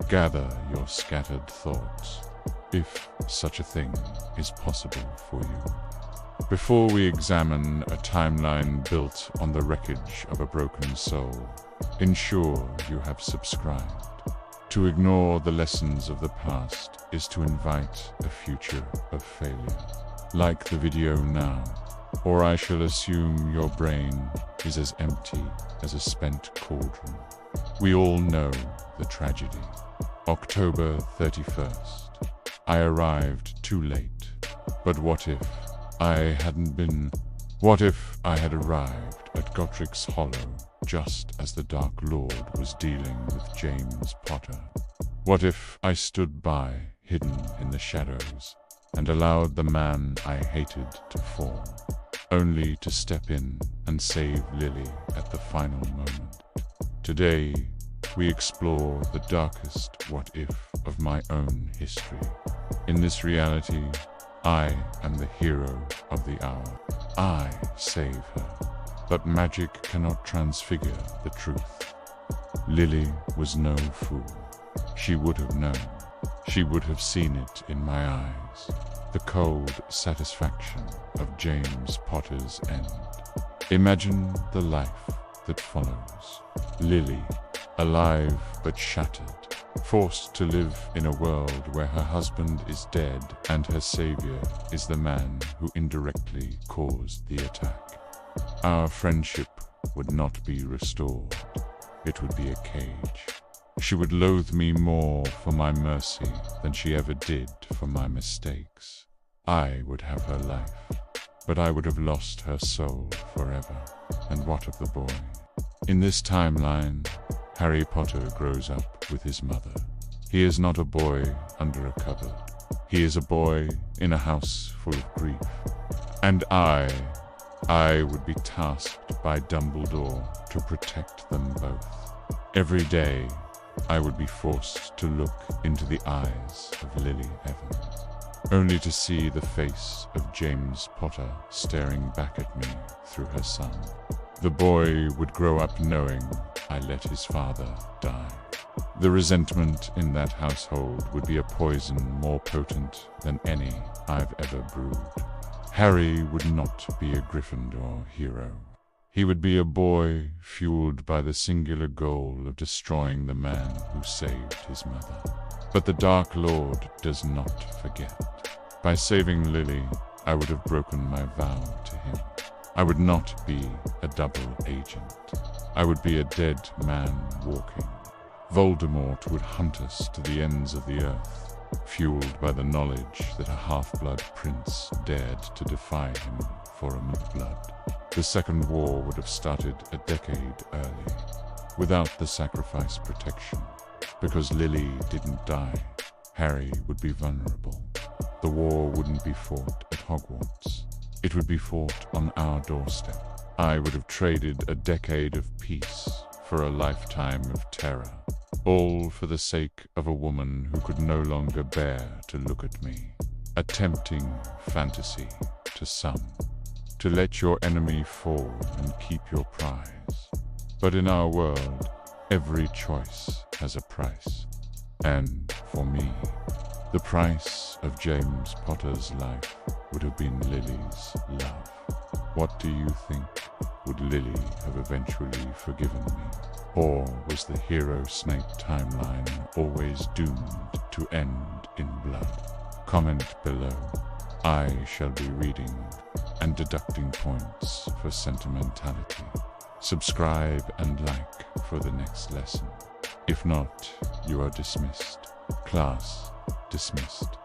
Gather your scattered thoughts, if such a thing is possible for you. Before we examine a timeline built on the wreckage of a broken soul, ensure you have subscribed. To ignore the lessons of the past is to invite a future of failure. Like the video now, or I shall assume your brain is as empty as a spent cauldron. We all know the tragedy. October 31st. I arrived too late. But what if I hadn't been? What if I had arrived at Godric's Hollow just as the Dark Lord was dealing with James Potter? What if I stood by, hidden in the shadows, and allowed the man I hated to fall, only to step in and save Lily at the final moment? Today, we explore the darkest what-if of my own history. In this reality, I am the hero of the hour. I save her. But magic cannot transfigure the truth. Lily was no fool. She would have known. She would have seen it in my eyes. The cold satisfaction of James Potter's end. Imagine the life that follows. Lily, alive but shattered, forced to live in a world where her husband is dead and her savior is the man who indirectly caused the attack. Our friendship would not be restored. It would be a cage. She would loathe me more for my mercy than she ever did for my mistakes. I would have her life, but I would have lost her soul forever. And what of the boy? In this timeline, Harry Potter grows up with his mother. He is not a boy under a cupboard. He is a boy in a house full of grief. And I would be tasked by Dumbledore to protect them both. Every day, I would be forced to look into the eyes of Lily Evans, only to see the face of James Potter staring back at me through her son. The boy would grow up knowing I let his father die. The resentment in that household would be a poison more potent than any I've ever brewed. Harry would not be a Gryffindor hero. He would be a boy fueled by the singular goal of destroying the man who saved his mother. But the Dark Lord does not forget. By saving Lily, I would have broken my vow to him. I would not be a double agent. I would be a dead man walking. Voldemort would hunt us to the ends of the earth, fueled by the knowledge that a half-blood prince dared to defy him for a mid-blood. The Second War would have started a decade early, without the sacrifice protection. Because Lily didn't die, Harry would be vulnerable. The war wouldn't be fought at Hogwarts. It would be fought on our doorstep. I would have traded a decade of peace for a lifetime of terror, all for the sake of a woman who could no longer bear to look at me. A tempting fantasy to some, to let your enemy fall and keep your prize. But in our world, every choice has a price. And for me, the price of James Potter's life would have been Lily's love. What do you think? Would Lily have eventually forgiven me? Or was the hero Snape timeline always doomed to end in blood? Comment below. I shall be reading and deducting points for sentimentality. Subscribe and like for the next lesson. If not, you are dismissed. Class dismissed.